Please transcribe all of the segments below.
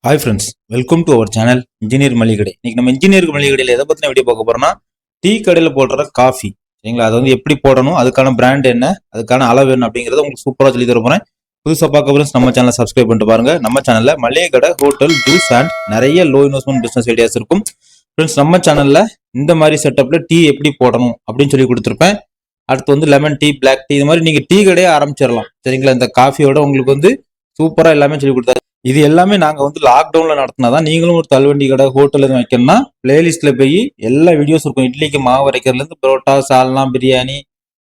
Hi friends, welcome to our channel engineer மளிகை கடை. இன்னைக்கு நம்ம இன்ஜினியர் மளிகை கடையில் எதை பற்றின வீடியோ பார்க்க போறோம்னா, டீ கடையில் போடுற காஃபி சரிங்களா, அதை வந்து எப்படி போடணும், அதுக்கான பிராண்ட் என்ன, அதுக்கான அளவு என்ன அப்படிங்கிறத உங்களுக்கு சூப்பராக சொல்லி தர போறேன். புதுசாக பார்க்க ஃப்ரெண்ட்ஸ் நம்ம சேனலை சப்ஸ்கிரைப் பண்ணிட்டு பாருங்க. நம்ம சேனலில் மளிகை கடை, ஹோட்டல், ஜூஸ் அண்ட் நிறைய லோ இன்வெஸ்ட்மெண்ட் பிசினஸ் ஐடியாஸ் இருக்கும். ஃப்ரெண்ட்ஸ் நம்ம சேனலில் இந்த மாதிரி செட்டப்பில் டீ எப்படி போடணும் அப்படின்னு சொல்லி கொடுத்துருப்பேன். அடுத்து வந்து லெமன் டீ, பிளாக் டீ, இது மாதிரி நீங்கள் டீ கடையே ஆரம்பிச்சிடலாம் சரிங்களா. இந்த காஃபியோட உங்களுக்கு வந்து சூப்பராக எல்லாமே சொல்லி கொடுத்தாரு. இது எல்லாமே நாங்க வந்து லாக்டவுன்ல நடத்தினாதான். நீங்களும் ஒரு தள்ளுவண்டி கடை, ஹோட்டல் எதுவும் வைக்கணும்னா பிளேலிஸ்ட்ல போய் எல்லா வீடியோஸ் இருக்கும். இட்லிக்கு மாவு அரைக்கிறதுல இருந்து பரோட்டா, சால்னா, பிரியாணி,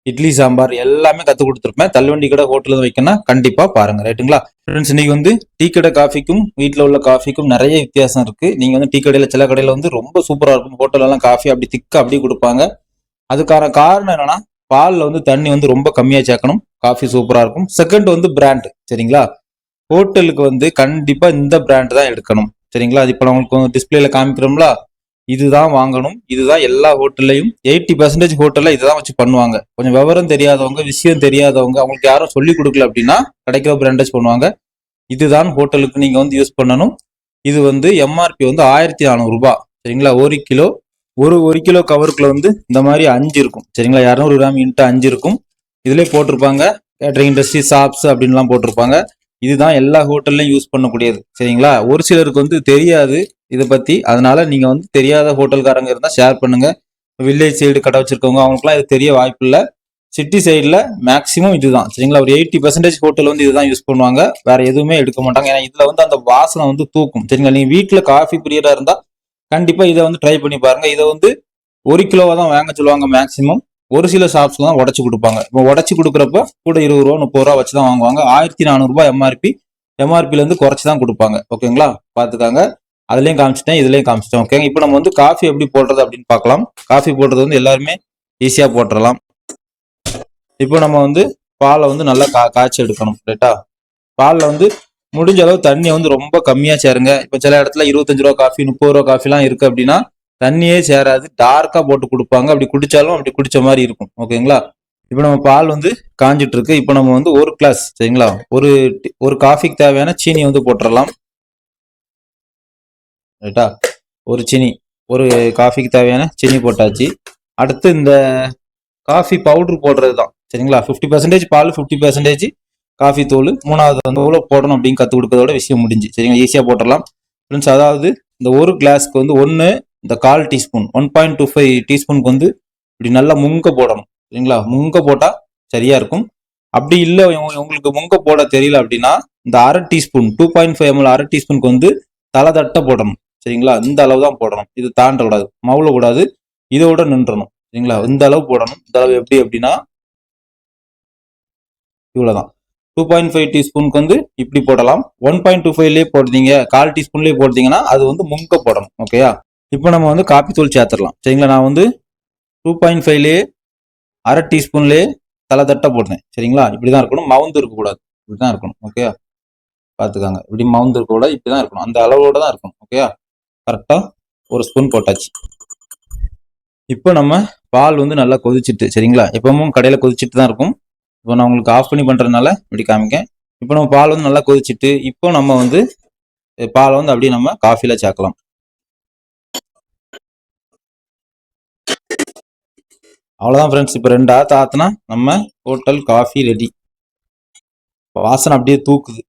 இட்லி சாம்பார் எல்லாமே கத்து கொடுத்துருப்பேன். தள்ளுவண்டி கடை, ஹோட்டல் எதுவும் வைக்கணும்னா கண்டிப்பா பாருங்க. ரைட்டுங்களா ஃப்ரெண்ட்ஸ்? இன்னைக்கு வந்து டீ கடை காஃபிக்கும் வீட்டில் உள்ள காஃபிக்கும் நிறைய வித்தியாசம் இருக்கு. நீங்க வந்து டீ கடையில சில கடையில வந்து ரொம்ப சூப்பரா இருக்கும், ஹோட்டல் எல்லாம் காஃபி அப்படி திக்கா அப்படி கொடுப்பாங்க. அதுக்கான காரணம் என்னன்னா, பால்ல வந்து தண்ணி வந்து ரொம்ப கம்மியா சேர்க்கணும், காஃபி சூப்பரா இருக்கும். செகண்ட் வந்து பிராண்ட் சரிங்களா. ஹோட்டலுக்கு வந்து கண்டிப்பா இந்த பிராண்ட் தான் எடுக்கணும் சரிங்களா. அது இப்போ நம்மளுக்கு டிஸ்பிளேல காமிக்கிறோம்ல, இதுதான் வாங்கணும். இதுதான் எல்லா ஹோட்டல்லையும் 80% ஹோட்டல்ல இதுதான் வச்சு பண்ணுவாங்க. கொஞ்சம் விவரம் தெரியாதவங்க, விஷயம் தெரியாதவங்க, அவங்களுக்கு யாரும் சொல்லி கொடுக்கல அப்படின்னா கிடைக்கிற பிராண்டேஜ் பண்ணுவாங்க. இதுதான் ஹோட்டலுக்கு நீங்க வந்து யூஸ் பண்ணணும். இது வந்து எம்ஆர்பி வந்து 1400 ரூபாய் சரிங்களா. ஒரு கிலோ கவருக்குள்ள வந்து இந்த மாதிரி 5 இருக்கும் சரிங்களா. 200 கிராம் இன்ட்டு 5 இருக்கும். இதுல போட்டிருப்பாங்க கேட்டரிங் இண்டஸ்ட்ரி, ஷாப்ஸ் அப்படின்லாம் போட்டிருப்பாங்க. இதுதான் எல்லா ஹோட்டல்லையும் யூஸ் பண்ணக்கூடியது சரிங்களா. ஒரு சிலருக்கு வந்து தெரியாது இதை பத்தி, அதனால நீங்க வந்து தெரியாத ஹோட்டல்காரங்க இருந்தா ஷேர் பண்ணுங்க. வில்லேஜ் சைடு கடை வச்சிருக்கவங்க அவங்களுக்குலாம் இது தெரிய வாய்ப்பு இல்லை. சிட்டி சைட்ல மேக்சிமம் இதுதான் சரிங்களா. ஒரு 80% ஹோட்டல் வந்து இதுதான் யூஸ் பண்ணுவாங்க, வேற எதுவுமே எடுக்க மாட்டாங்க. ஏன்னா இதுல வந்து அந்த வாசனை வந்து தூக்கும் சரிங்களா. நீங்க வீட்டுல காஃபி பிரியரா இருந்தா கண்டிப்பா இதை வந்து ட்ரை பண்ணி பாருங்க. இதை வந்து 1 கிலோவா தான் வாங்க சொல்லுவாங்க மேக்சிமம். ஒரு சில ஷாப்ஸ்ல தான் உடச்சு கொடுப்பாங்க. இப்போ உடச்சு கொடுக்குறப்ப கூட 20 ரூபா 30 ரூபா வச்சு தான் வாங்குவாங்க. 1400 ரூபாய் எம்ஆர்பில இருந்து குறைச்சி தான் கொடுப்பாங்க. ஓகேங்களா, பாத்துக்காங்க. அதுலயும் காமிச்சிட்டேன், இதுலயும் காமிச்சிட்டேன். ஓகே, இப்போ நம்ம வந்து காஃபி எப்படி போடுறது அப்படின்னு பார்க்கலாம். காஃபி போடுறது வந்து எல்லாருமே ஈஸியா போட்டுடலாம். இப்போ நம்ம வந்து பாலை வந்து நல்லா காய்ச்சி எடுக்கணும். ரைட்டா, பாலில் வந்து முடிஞ்ச அளவு தண்ணியை வந்து ரொம்ப கம்மியா சேருங்க. இப்போ சில இடத்துல 25 ரூபா காஃபி, 30 ரூபா காஃபிலாம் இருக்கு அப்படின்னா தண்ணியே சேராது, டார்க்கா போட்டு கொடுப்பாங்க. அப்படி குடிச்சாலும் அப்படி குடிச்ச மாதிரி இருக்கும். ஓகேங்களா, இப்போ நம்ம பால் வந்து காஞ்சிட்டு இருக்கு. இப்போ நம்ம வந்து ஒரு கிளாஸ் சரிங்களா, ஒரு காஃபிக்கு தேவையான சீனி வந்து போட்டுடலாம். ரைட்டா, ஒரு காஃபிக்கு தேவையான சீனி போட்டாச்சு. அடுத்து இந்த காஃபி பவுடர் போடுறது தான் சரிங்களா. 50% பால், 50% காஃபி தூள். மூணாவது வந்து எவ்வளோ போடணும் அப்படின்னு கற்றுக் கொடுக்கறதோட விஷயம் முடிஞ்சு சரிங்களா. ஈஸியாக போட்டுடலாம் ஃப்ரெண்ட்ஸ். அதாவது இந்த ஒரு கிளாஸ்க்கு வந்து இந்த 1/4 டீஸ்பூன், 1.25 டீஸ்பூனுக்கு வந்து இப்படி நல்லா முங்க போடணும் சரிங்களா. முங்க போட்டா சரியா இருக்கும். அப்படி இல்லை உங்களுக்கு முங்க போட தெரியல அப்படின்னா இந்த 1/2 டீஸ்பூன், 2.5 ml 1/2 டீஸ்பூனுக்கு வந்து தலை தட்ட போடணும் சரிங்களா. இந்த அளவு தான் போடணும், இது தாண்டக்கூடாது, மவுள கூடாது, இதோட நின்றணும் சரிங்களா. இந்த அளவு போடணும். இந்த அளவு எப்படி அப்படின்னா இவ்வளவுதான். 2.5 டீஸ்பூனுக்கு வந்து இப்படி போடலாம். 1.25லேயே போடுறீங்க, 1/4 டீஸ்பூன்லேயே போடுறீங்கன்னா அது வந்து முங்க போடணும். ஓகேயா, இப்போ நம்ம வந்து காப்பி தூள் சேர்த்துடலாம் சரிங்களா. நான் வந்து 2.5லேயே 1/2 டீஸ்பூன்லேயே தலை தட்ட போடுறேன் சரிங்களா. இப்படிதான் இருக்கணும், மவுந்து இருக்கக்கூடாது, இப்படிதான் இருக்கணும். ஓகேயா, பார்த்துக்காங்க. இப்படி மவுந்து இருக்கக்கூடாது, இப்படிதான் இருக்கணும், அந்த அளவோட தான் இருக்கணும். ஓகேயா, கரெக்டா ஒரு ஸ்பூன் போட்டாச்சு. இப்போ நம்ம பால் வந்து நல்லா கொதிச்சுட்டு சரிங்களா. எப்பவும் கடையில கொதிச்சுட்டு தான் இருக்கும். இப்போ நான் உங்களுக்கு ஆஃப் பண்ணி பண்றதுனால இப்படி காமிக்கேன். இப்போ நம்ம பால் வந்து நல்லா கொதிச்சுட்டு, இப்போ நம்ம வந்து பாலை வந்து அப்படியே நம்ம காஃபில சேர்க்கலாம். அவ்வளவுதான் ஃப்ரெண்ட்ஸ். இப்போ 2 ஆத்து ஆத்துனா நம்ம ஹோட்டல் காஃபி ரெடி. வாசனை அப்படியே தூக்குது.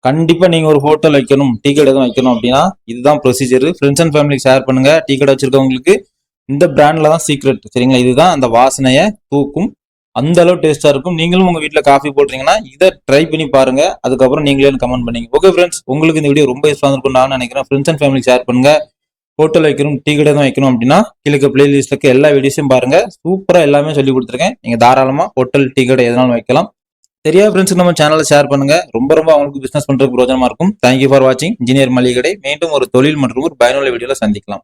கண்டிப்பா நீங்க ஒரு ஹோட்டல் வைக்கணும், டீ கடை எதுவும் வைக்கணும் அப்படின்னா இதுதான் ப்ரொசீஜர். ஃப்ரெண்ட்ஸ் அண்ட் ஃபேமிலிக்கு ஷேர் பண்ணுங்க. டீ கடை வச்சிருக்கவங்களுக்கு இந்த பிராண்ட்ல தான் சீக்ரெட் சரிங்களா. இதுதான் அந்த வாசனையை தூக்கும், அந்த அளவு டேஸ்டா இருக்கும். நீங்களும் உங்க வீட்டுல காஃபி போடுறீங்கன்னா இதை ட்ரை பண்ணி பாருங்க. அதுக்கப்புறம் நீங்களே கமெண்ட் பண்ணீங்க. ஓகே ஃப்ரெண்ட்ஸ், உங்களுக்கு இந்த வீடியோ ரொம்ப யூஸ்ஃபுல்லா இருக்கும் நான் நினைக்கிறேன். ஃப்ரெண்ட்ஸ் அண்ட் ஃபேமிலிக்கு ஷேர் பண்ணுங்க. ஹோட்டல் வைக்கணும், டீ கடை தான் வைக்கணும் அப்படின்னா கீழே பிளேலிஸ்ட்ல இருக்க எல்லா வீடியோஸையும் பாருங்க. சூப்பரா எல்லாமே சொல்லி கொடுத்துருக்கேன். நீங்க தாராளமா ஹோட்டல், டீ கடை எதனாலும் வைக்கலாம். தெரியாத ஃப்ரெண்ட்ஸ்க்கு நம்ம சேனலை ஷேர் பண்ணுங்க. ரொம்ப அவங்களுக்கு பிசினஸ் பண்றதுக்கு பிரோஜனமா இருக்கும். தேங்க்யூ ஃபார் வாட்சிங் இன்ஜினியர் மளிகை கடை. மீண்டும் ஒரு தொழில் மற்றும் ஒரு பயனுள்ள வீடியோல சந்திக்கலாம்.